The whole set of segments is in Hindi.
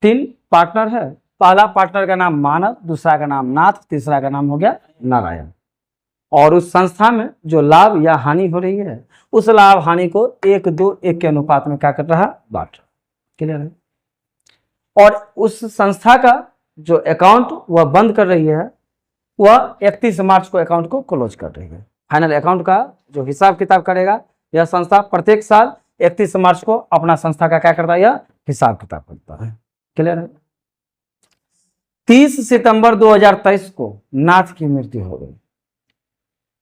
3 पार्टनर है। पहला पार्टनर का नाम मानव, दूसरा का नाम नाथ, तीसरा का नाम हो गया नारायण। और उस संस्था में जो लाभ या हानि हो रही है उस लाभ हानि को 1:2:1 के अनुपात में क्या कर रहा है, बांट। क्लियर है। और उस संस्था का जो अकाउंट वह बंद कर रही है, वह 31 मार्च को अकाउंट को क्लोज कर रही है। फाइनल अकाउंट का जो हिसाब किताब करेगा यह संस्था प्रत्येक साल 31 मार्च को अपना संस्था का क्या करता है, यह हिसाब किताब करता है। क्लियर है। 30 सितंबर 2023 को नाथ की मृत्यु हो गई।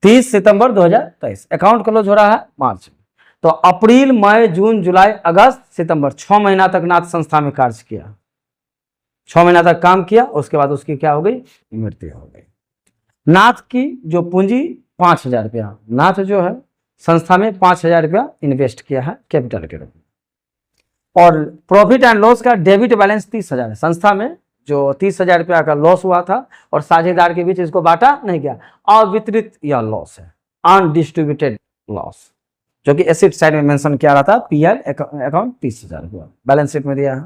30 सितंबर 2023 अकाउंट क्लोज हो रहा है मार्च में। तो अप्रैल, मई, जून, जुलाई, अगस्त, सितंबर 6 महीना तक नाथ संस्था में कार्य किया, 6 महीना तक काम किया। उसके बाद उसकी क्या हो गई, मृत्यु हो गई। नाथ की जो पूंजी 5,000 रुपया, नाथ जो है संस्था में 5,000 रुपया इन्वेस्ट किया है कैपिटल के रूप में। और प्रॉफिट एंड लॉस का डेबिट बैलेंस 30,000 है। संस्था में जो 30,000 रुपया का लॉस हुआ था और साझेदार के बीच इसको बांटा नहीं गया, अवितरित यह लॉस है, अनडिस्ट्रीब्यूटेड लॉस, जो कि एसेट साइड में मेंशन किया रहा था। पीएल अकाउंट 30,000 रुपया बैलेंस शीट में दिया है।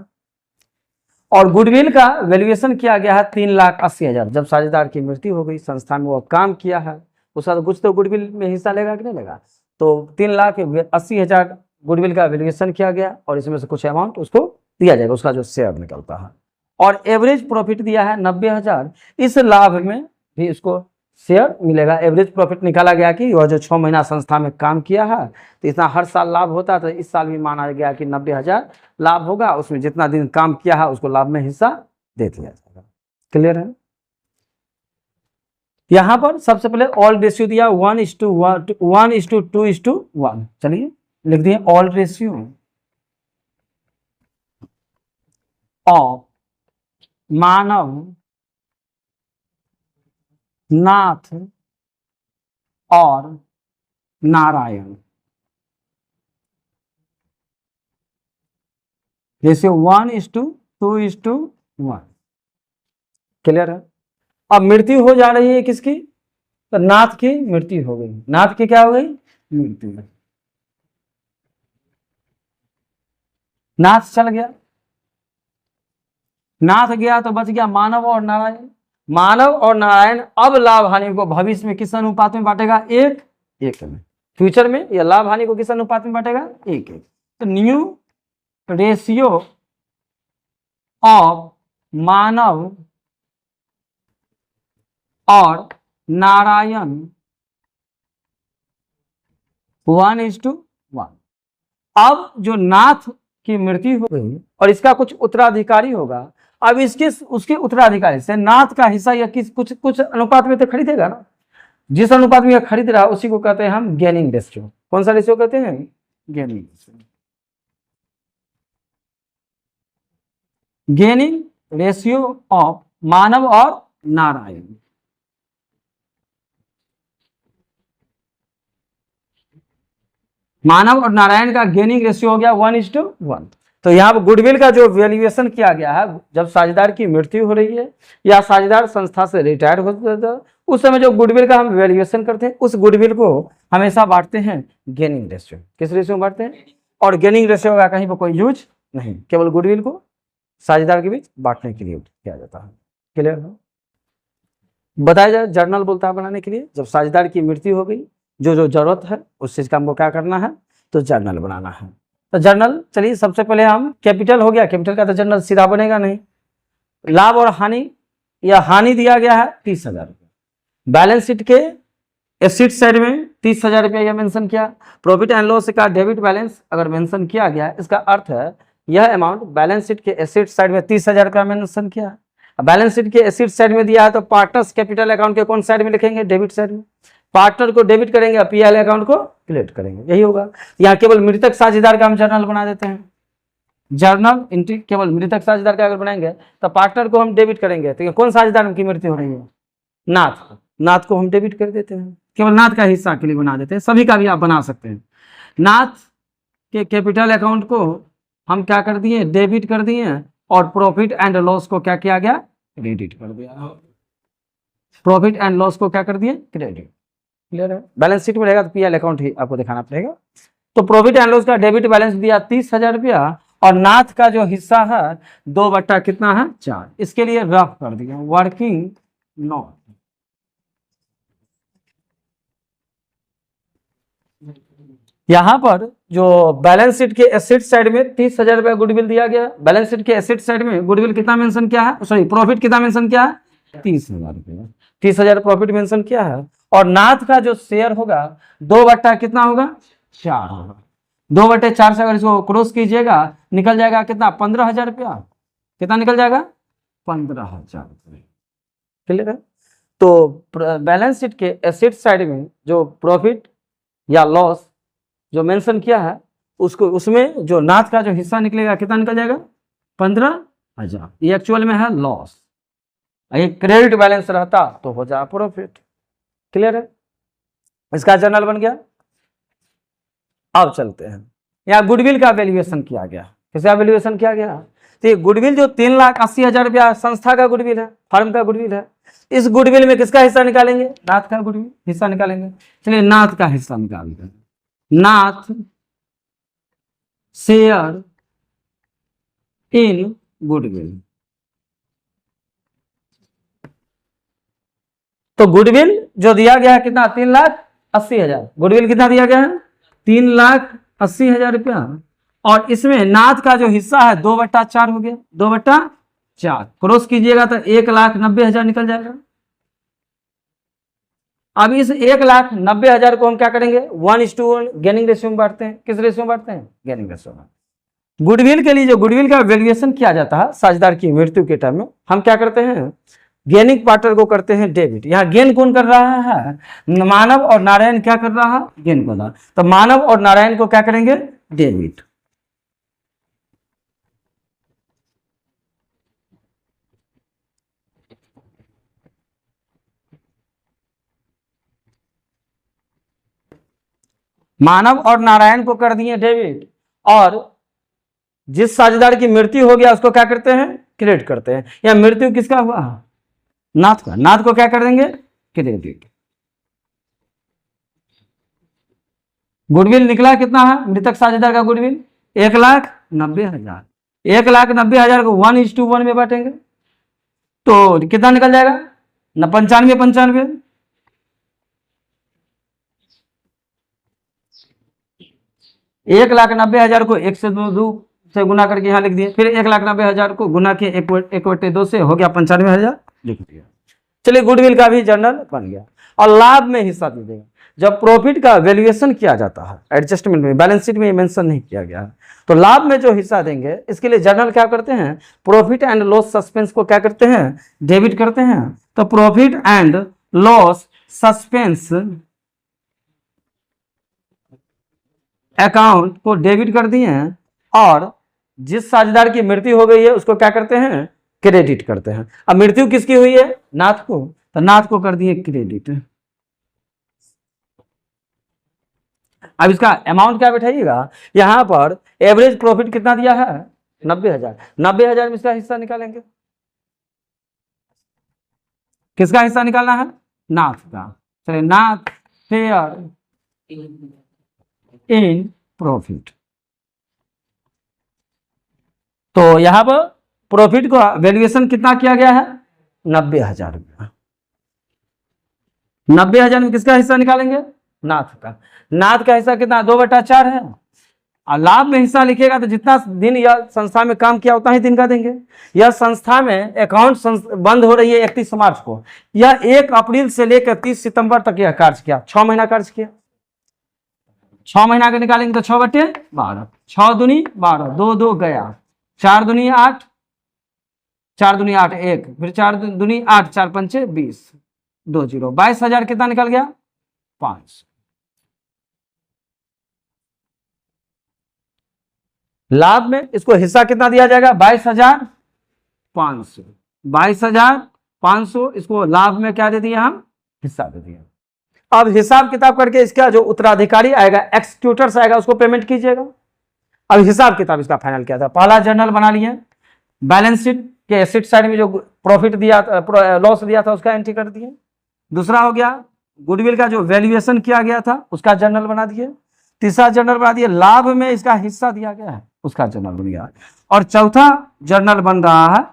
और गुडविल का वैल्यूएशन किया गया है 3,80,000। जब साझेदार की मृत्यु हो गई, संस्था में वो काम किया है, उसका तो कुछ तो गुडविल में हिस्सा लेगा कि नहीं लेगा। तो 3,80,000 गुडविल का वैल्यूएशन किया गया और इसमें से कुछ अमाउंट उसको दिया जाएगा, उसका जो शेयर निकलता है। और एवरेज प्रॉफिट दिया है 90,000। इस लाभ में भी उसको शेयर मिलेगा। एवरेज प्रॉफिट निकाला गया कि वह जो 6 महीना संस्था में काम किया है तो इतना हर साल लाभ होता है, तो इस साल भी माना गया कि 90,000 लाभ होगा। उसमें जितना दिन काम किया है उसको लाभ में हिस्सा दे दिया जाएगा। क्लियर है। यहां पर सबसे पहले ऑल रेशियो दिया 1:1:2:1। चलिए लिख दिए ऑल रेशियो ऑफ मानव, नाथ और नारायण। रेशियो 1:2:1। क्लियर है। अब मृत्यु हो जा रही है किसकी, तो नाथ की मृत्यु हो गई। नाथ की क्या हो गई, मृत्यु। नाथ चल गया, नाथ गया तो बच गया मानव और नारायण। मानव और नारायण अब लाभ हानि को भविष्य में किस अनुपात में बांटेगा, 1:1 में। फ्यूचर में यह लाभ हानि को किस अनुपात में बांटेगा, 1:1। तो न्यू रेशियो ऑफ मानव और नारायण 1:1। अब जो नाथ की मृत्यु हो गई और इसका कुछ उत्तराधिकारी होगा, अब इसके उसके उत्तराधिकारी से नाथ का हिस्सा या कुछ अनुपात में तो खरीदेगा ना। जिस अनुपात में यह खरीद रहा है उसी को कहते हैं हम गेनिंग रेशियो। कौन सा रेशियो कहते हैं, gaining ratio. Gaining ratio of Manav और नारायण। मानव और नारायण का गेनिंग रेशियो हो गया 1:1। तो यहाँ पर गुडविल का जो वैल्यूएशन किया गया है, जब साझेदार की मृत्यु हो रही है या साझेदार संस्था से रिटायर हो जाता है, उस समय जो गुडविल का हम वैल्यूएशन करते हैं उस गुडविल को हमेशा बांटते हैं गेनिंग रेशियो। किस रेशियो में बांटते हैं, और गेनिंग रेशियो का कहीं पर कोई यूज नहीं, केवल गुडविल को साझेदार के बीच बांटने के लिए किया जाता है। क्लियर हो। बताया जाए जर्नल बोलता है बनाने के लिए, जब साझेदार की मृत्यु हो गई जो जरूरत है उस चीज का हमको क्या करना है, तो जर्नल बनाना है। तो जर्नल चलिए सबसे पहले हम कैपिटल हो गया, कैपिटल का तो जर्नल सीधा बनेगा नहीं। लाभ और हानि, या हानि दिया गया है 30,000 रुपया। बैलेंस शीट के एसेट साइड में 30,000 रुपया यह मेंशन किया। प्रॉफिट एंड लॉस का डेबिट बैलेंस अगर मेंशन किया गया, इसका अर्थ है यह अमाउंट बैलेंस शीट के एसेट साइड में 30,000 रुपया मेंशन किया। बैलेंस शीट के एसेट साइड में दिया है तो पार्टनर्स कैपिटल अकाउंट के कौन साइड में लिखेंगे, डेबिट साइड में। पार्टनर को डेबिट करेंगे, पीएल अकाउंट को क्रेडिट करेंगे, यही होगा। यहाँ केवल मृतक साझेदार का हम जर्नल बना देते हैं। जर्नल एंट्री केवल मृतक साझेदार का अगर बनाएंगे तो पार्टनर को हम डेबिट करेंगे, तो कौन साझेदार की मृत्यु हो रही है, नाथ। नाथ को हम डेबिट कर देते हैं, केवल नाथ का हिस्सा के लिए बना देते हैं। सभी का भी आप बना सकते हैं। नाथ के कैपिटल अकाउंट को हम क्या कर दिए, डेबिट कर दिए, और प्रॉफिट एंड लॉस को क्या किया गया, क्रेडिट कर दिया। प्रॉफिट एंड लॉस को क्या कर दिए, क्रेडिट। क्लियर है। बैलेंस शीट में रहेगा तो पीएल अकाउंट ही आपको दिखाना पड़ेगा। तो प्रॉफिट एंड लॉस का डेबिट बैलेंस दिया 30,000 रुपया, और नाथ का जो हिस्सा है 2 बट्टा कितना है 4, इसके लिए रफ कर दिया वर्किंग नोट। यहां पर जो बैलेंस शीट के एसेट साइड में 30,000 रुपया गुडविल दिया गया है। बैलेंस शीट के एसेट साइड में गुडविल कितना मेंशन किया है, सॉरी प्रॉफिट कितना मेंशन किया है 30,000 रुपया, 30,000 प्रॉफिट मेंशन किया है। और नाथ का जो शेयर होगा 2 बट्टा कितना होगा 4 होगा। 2/4 से अगर इसको क्रॉस कीजिएगा निकल जाएगा कितना 15,000 रुपया, कितना निकल जाएगा 15,000 रुपये। क्लियर है। तो बैलेंस शीट के एसेट साइड में जो प्रॉफिट या लॉस जो मेंशन किया है उसको, उसमें जो नाथ का जो हिस्सा निकलेगा कितना निकल जाएगा 15,000। ये एक्चुअल में है लॉस। ये क्रेडिट बैलेंस रहता तो हो जाए प्रॉफिट। क्लियर है। इसका जर्नल बन गया। अब चलते हैं, यहाँ गुडविल का वैल्यूएशन किया गया। किसका वैल्यूएशन किया गया, तो ये गुडविल जो 3,80,000 रुपया संस्था का गुडविल है, फर्म का गुडविल है। इस गुडविल में किसका हिस्सा निकालेंगे, नाथ का गुडविल हिस्सा निकालेंगे। चलिए नाथ का हिस्सा निकालते हैं। नाथ शेयर इन गुडविल। तो गुडविल जो दिया गया है कितना 3,80,000। गुडविल कितना दिया गया है 3,80,000 रुपया। और इसमें नाथ का जो हिस्सा है 2/4 हो गया, 2/4 क्रॉस कीजिएगा तो 1,90,000 निकल जाएगा। अब इस 1,90,000 को हम क्या करेंगे 1:1 गेनिंग रेशियो में बांटते हैं। किस रेशियो में बांटते हैं, गेनिंग रेशियो में। गुडविल के लिए जो गुडविल का वैल्यूएशन किया जाता है साझेदार की मृत्यु के टाइम में, हम क्या करते हैं गेनिंग पार्टनर को करते हैं डेबिट। यहाँ गेन कौन कर रहा है, मानव और नारायण क्या कर रहा है, गेन कर रहा है। तो मानव और नारायण को क्या करेंगे डेबिट। मानव और नारायण को कर दिए डेबिट, और जिस साझेदार की मृत्यु हो गया उसको क्या करते हैं क्रेडिट करते हैं। या मृत्यु किसका हुआ नाथ का, नाथ को क्या कर देंगे क्रेडिट। गुडविल निकला कितना है मृतक साझेदार का गुडविल 1,90,000। 1,90,000 को 1:1 में बांटेंगे तो कितना निकल जाएगा 95। 1,90,000 को 1 से 2 से गुना करके यहाँ लिख दिए। फिर 1,90,000 को गुना के 1/2 से हो गया 95,000 लिख दिया। चलिए गुडविल का भी जर्नल बन गया। और लाभ में हिस्सा दीजिएगा। जब प्रॉफिट का वैल्यूएशन किया जाता है एडजस्टमेंट में, बैलेंस शीट में मेंशन नहीं किया गया है, तो लाभ में जो हिस्सा देंगे इसके लिए जर्नल क्या करते हैं प्रॉफिट एंड लॉस सस्पेंस को क्या करते हैं डेबिट करते हैं। तो profit and loss suspense account को डेबिट कर दिए हैं, और जिस साझेदार की मृत्यु हो गई है उसको क्या करते हैं क्रेडिट करते हैं। अब मृत्यु किसकी हुई है नाथ को, तो नाथ को कर दिए क्रेडिट। अब इसका अमाउंट क्या बैठाइएगा, यहां पर एवरेज प्रॉफिट कितना दिया है 90,000। 90,000 में इसका हिस्सा निकालेंगे। किसका हिस्सा निकालना है नाथ का। चलिए नाथ शेयर इन प्रॉफिट। तो यहां पर प्रॉफिट को वैल्यूएशन कितना किया गया है 90,000 रुपया। 90,000 में किसका हिस्सा निकालेंगे नाथ का। नाथ का हिस्सा कितना 2/4 है। और लाभ में हिस्सा लिखेगा तो जितना दिन यह संस्था में काम किया उतना ही दिन का देंगे। यह संस्था में अकाउंट बंद हो रही है 31 मार्च को, यह 1 अप्रैल से लेकर 30 सितंबर तक यह कार्य किया, 6 महीना कार्य किया। 6 महीना के निकालेंगे तो 6/12, 6 दूनी 12, 2 2 गया, 4 दूनी 8, 4 दूनी 8 1, फिर 4 दूनी 8, 4 पंचे 20, 2 0, 22,000 कितना निकल गया 5। लाभ में इसको हिस्सा कितना दिया जाएगा 22,500। 22,500 इसको लाभ में क्या दे दिया हम हिस्सा दे दिया। अब हिसाब किताब करके इसका जो उत्तराधिकारी आएगा एक्सिक्यूटर्स आएगा उसको पेमेंट कीजिएगा। अब हिसाब किताब इसका फाइनल किया था। पहला जर्नल बना लिया, बैलेंस शीट के एसेट साइड में जो प्रॉफिट दिया लॉस दिया था उसका एंट्री कर दिए। दूसरा हो गया गुडविल का जो वैल्यूएशन किया गया था उसका जर्नल बना दिए। तीसरा जर्नल बना दिए लाभ में इसका हिस्सा दिया गया है उसका जर्नल बन गया। और चौथा जर्नल बन रहा है,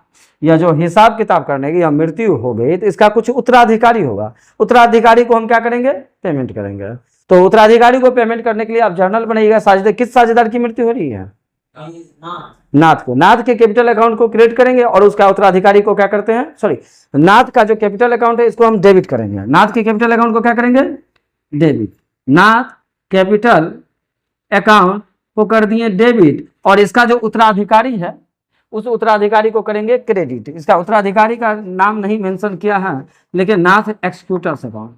यह जो हिसाब किताब करने की या मृत्यु हो गई तो इसका कुछ उत्तराधिकारी होगा, उत्तराधिकारी को हम क्या करेंगे, पेमेंट करेंगे। तो उत्तराधिकारी को पेमेंट करने के लिए आप जर्नल बनाइएगा। साझेदार, किस साझेदार की मृत्यु हो रही है, नाथ को, नाथ के कैपिटल अकाउंट को क्रिएट करेंगे और उसका उत्तराधिकारी को क्या करते हैं, सॉरी, नाथ का जो कैपिटल अकाउंट है इसको हम डेबिट करेंगे। नाथ के कैपिटल अकाउंट को क्या करेंगे, डेबिट। नाथ कैपिटल अकाउंट को कर दिए डेबिट, और इसका जो उत्तराधिकारी है उस उत्तराधिकारी को करेंगे क्रेडिट। इसका उत्तराधिकारी का नाम नहीं मेंशन किया है, लेकिन नाथ एक्सक्यूटर्स अकाउंट,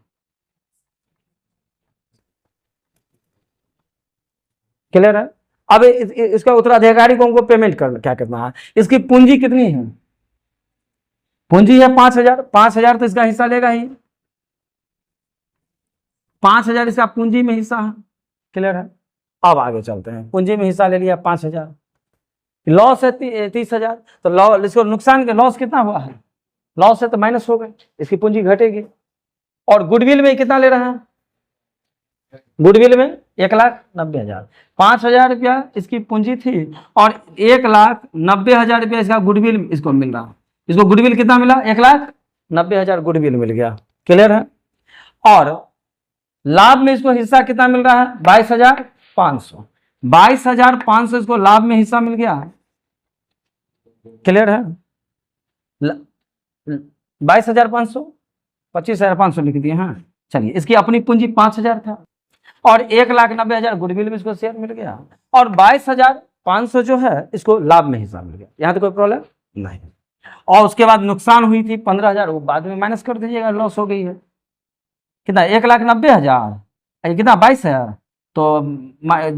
क्लियर है। अब इसका उत्तराधिकारी को हमको पेमेंट करना, क्या करना है, इसकी पूंजी कितनी है, पूंजी है 5,000, 5,000 तो इसका हिस्सा लेगा ही, 5,000 इसका पूंजी में हिस्सा है, क्लियर है। अब आगे चलते हैं, पूंजी में हिस्सा ले लिया 5,000, लॉस है 30,000, तो इसको नुकसान के लॉस कितना हुआ है, लॉस है तो माइनस हो गए, इसकी पूंजी घटेगी। और गुडविल में कितना ले रहे हैं, गुडविल में 1,90,000, 5,000 रुपया इसकी पूंजी थी और 1,90,000 रुपया इसका गुडविल इसको मिल रहा है। इसको गुडविल कितना मिला, 1,90,000 गुडविल मिल गया, क्लियर है। और लाभ में इसको हिस्सा कितना मिल रहा है, 22,500, 22,500 इसको लाभ में हिस्सा मिल गया, क्लियर है। 22,500, 25,500 लिख दिए हैं। चलिए, इसकी अपनी पूंजी 5,000 था और 1,90,000 गुडविल में इसको शेयर मिल गया, और 22,500 जो है इसको लाभ में हिस्सा मिल गया। यहाँ तो कोई प्रॉब्लम नहीं। और उसके बाद नुकसान हुई थी 15,000, वो बाद में माइनस कर दीजिएगा, लॉस हो गई है कितना, 1,90,000, कितना 22,000, तो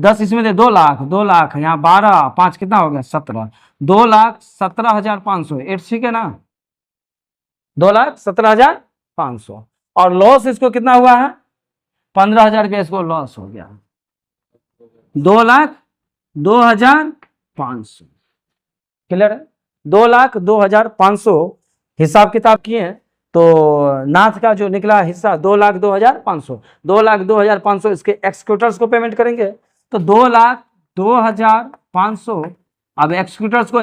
10 इसमें दे 2 लाख, 2 लाख यहाँ 12, 5 कितना हो गया 17, 2,17,500, 8 ठीक है ना, 2,17,500। और लॉस इसको कितना हुआ है, 15,000 रुपया इसको लॉस हो गया, 2,02,500, क्लियर है। 2,02,500 हिसाब किताब किए, तो नाथ का जो निकला हिस्सा 2,02,500, 2,02,500 इसके एक्सक्यूटर्स को पेमेंट करेंगे, तो 2,02,500 अब एक्सक्यूटर्स को